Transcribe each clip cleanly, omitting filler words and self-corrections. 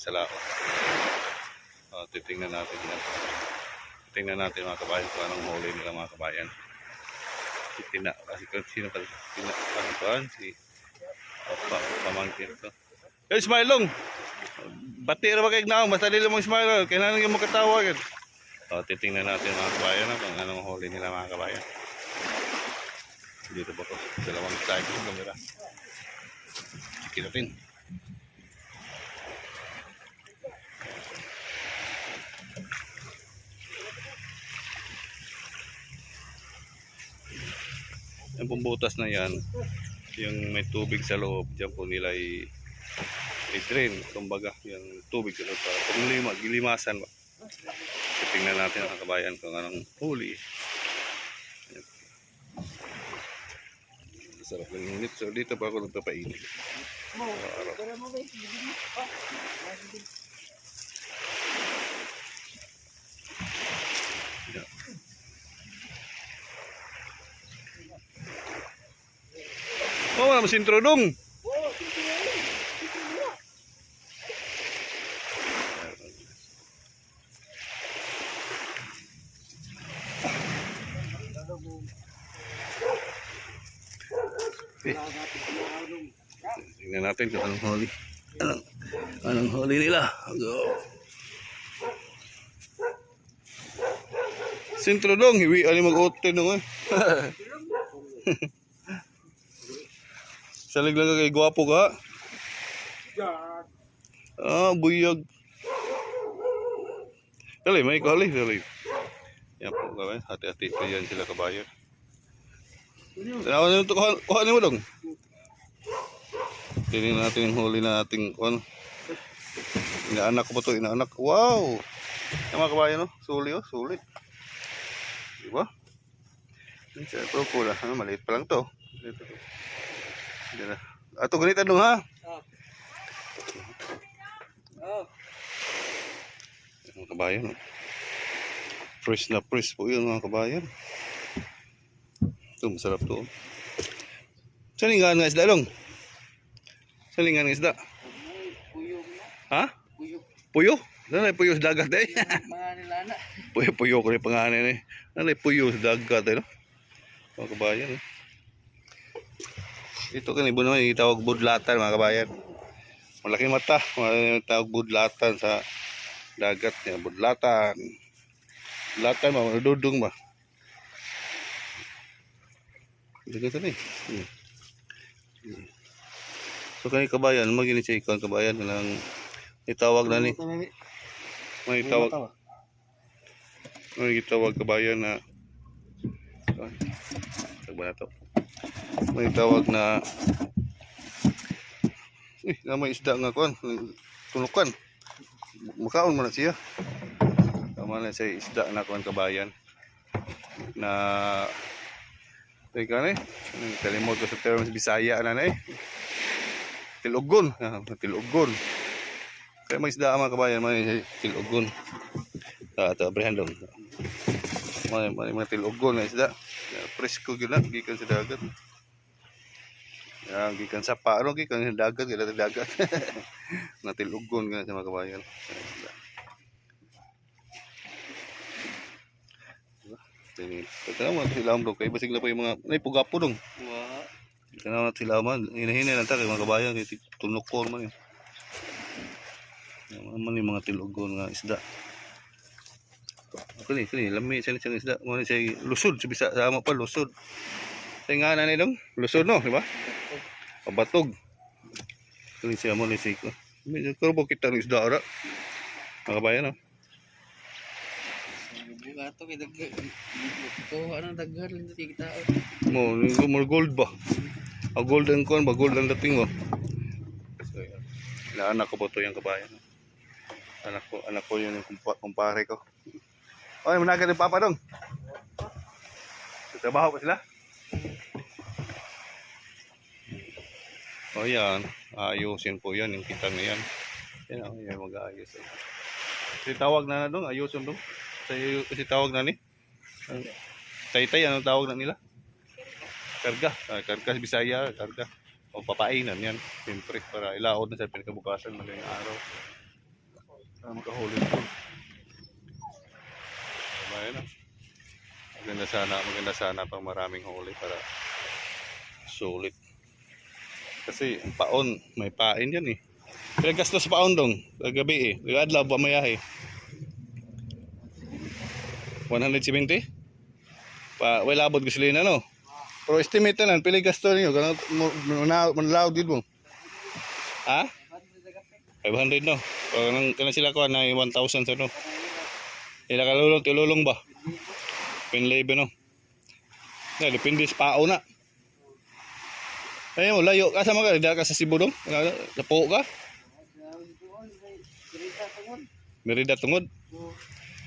sa lao. Titingnan natin yan. Tingnan natin mga kabayan kung anong huli nila mga kabayan. Si Tina, kasi kung sino pala Tina, ano pa, si pamangkin to. Hey, Smilong! Bati na ba kayo na? Basta nila mong Smilong, kailangan yung makatawag. Titingnan natin mga kabayan kung anong huli nila mga kabayan. Dito ba ko? Dalawang side ng camera. Sige natin. Yung pumbutas na yan, yung may tubig sa loob, dyan po nila i-drain. Kumbaga, yung tubig sa loob. Kung gilimasan ba. Tingnan natin ang kabayan kung anong huli. Sarap ng init. So dito pa ako nagpapainit. Wala mas introdong. Tingnan natin kung anong huli. Anong huli nila. Go. Sintrodong, hiwi ali mag-ote nung Salig lang kay gwapo ka. Buyag. Dali, may kali, dali. Yan po, kabayan. Hati-hati ito yan sila kabayan. Tanawan nyo ito, kuhanin mo dong. Tingnan natin yung huli na ating kuhan. Inaanak ko ba ito? Inaanak. Wow! Yung mga kabayan, no? Suli, oh. Sulit. Diba? Ito pula. Maliit pa lang to. Ato ganito dong ha? Mga kabayan, no? Fresh na fresh po yun mga kabayan. Ito, masarap to. Salingan nga isda long. Salingan nga isda. Ha? Puyo? Ano na puyo sa dagat eh? Puyo ko rin pangalan eh. Ano na puyo sa dagat eh no? Mga kabayan eh. Ito kanibo naman itawag budlatan mga kabayan. Malaki mata. Itawag budlatan sa dagat niya. Budlatan. Budlatan ba? Dudong ba? Dito na eh. So kani kabayan, maginis siya ikaw kabayan lang itawag na ni. May itawag kabayan na tagba na to. May tawag na na may isda nga kuan, tunukan. Makaon mo na siya. Tama na siya isda na kuan kabayan. Na teka na kalimot ko sa term sa Bisaya na eh. Tilugon. Tilugon. Kaya may isda mga kabayan, may tilugon. Ito, abrihan dong. May mga tilugon na isda. Presko yun lang, gikan sa dagat. Gikan sa paano, gikan sa dagat, gikan sa dagat. Na tilugon nga sa mga kabayan. Ito naman sila dong, kaya basig na po yung mga naipugapo dong. Ito naman sila man, hinahinay lang tayo mga kabayan, kaya tunukon man yun. Naman yung mga tilugon nga isda. Kani, lami siya niyang isda. Muna siya lusod, bisa sama pa lusod. Sa nga na nilong, lusod no, di ba? Pabatog. Kani siya mo ni siya. Medyo kurbo kita ng isda ora. Mga kabayan no. Gato kay dagger. Ito anong dagger lang kita. Mo gold ba? Golden kon ba, golden dating mo. So, anak ko ba to yung kabayan? Anak ko yun yung kumpare ko. Oy, managa ni Papa dong. Trabaho pa sila? O yan, ayusin po yan, yung kitang na yan. Yan o, yan mag-aayos. Si tawag na dong, ayusin dong. Si tawag na ni? Taytay, anong tawag na nila? Karga. Karga sa Bisaya, karga. O papainan yan. Siyempre, para ilaod na sa pinakabukasan, magandang araw. makahuli ito. Kabayan na. Maganda sana pang maraming huli para sulit. Kasi ang paon, may pain yan eh. Kaya gastos paon dong, gabi eh. Adlaw pa mayahe. 170? Wala abot gasolina no? Pero estimate na lang, pili gasto niyo. Ganun, manlaw din mo. Ha? 500 no? Kaya sila ko na 1,000 sa no? Ila kalulong, tilulong ba? Pinlebe no? Depende sa pao na. Ayun mo, layo ka sa mga, dahil ka sa Cebu dong? Napo ka? Merida tungod?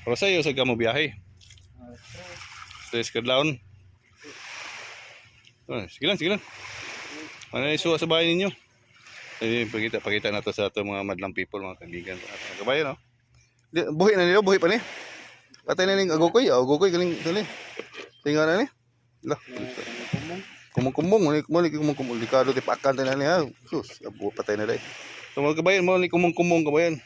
Pero sa'yo, saan ka mo biyahe? Stress ka down? Sige lang. Ano yung suwa sa bahay ninyo? Pakita na to sa ito mga madlang people, mga kaibigan. Mga kabayan, no? Buhi na nila, buhi pa ni. Patay na ning agokoy, galing. Tingnan na ni. Lah. Kumong-kumong, likado ti pakan tayo na niya. Sus, patay na dahil. So mga kabayan, mga kumong-kumong kabayan.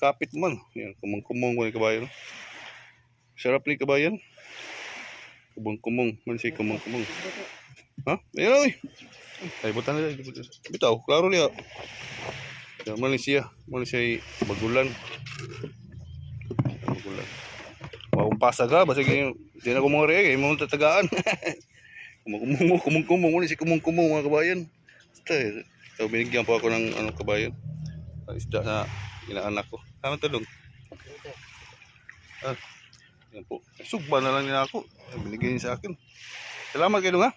Kapit man. Yan, kumong-kumong mga kabayan. Sarap ni kabayan. Kumong-kumong, man siya kumong-kumong. Ha? Ayan oy. Ay, butan na dahil. Bitaw, klaro niya. Malaysia bagulan. Makumpasa ka, basta ganyan. Di na ko mga rega, yung mga tatagaan. Kumong-kumong, muna si kumong-kumong mga kabayan. So binigyan po ako ng kabayan. Isda na inaanak ko. Tama talong. Yan po. Sugba na lang nila ako. Binigyan niya sa akin. Salamat kayo ha.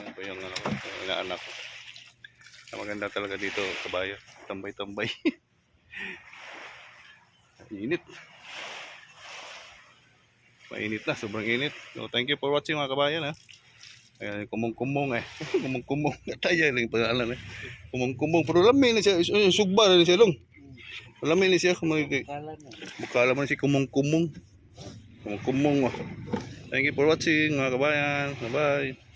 Yan po yung inaanak ko. Maganda talaga dito kabayan. Tambay-tambay. Init. Mainit na, sobrang init. So thank you for watching mga kabayan ha. Ayan, kumong-kumong eh. Kumong-kumong. Nataya lang yung pangalan eh. Kumong-kumong. Pero lami na siya. Sugba na siya long. Lami na siya. Bukala mo na siya kumong-kumong. Kumong-kumong. Thank you for watching mga kabayan. Bye-bye.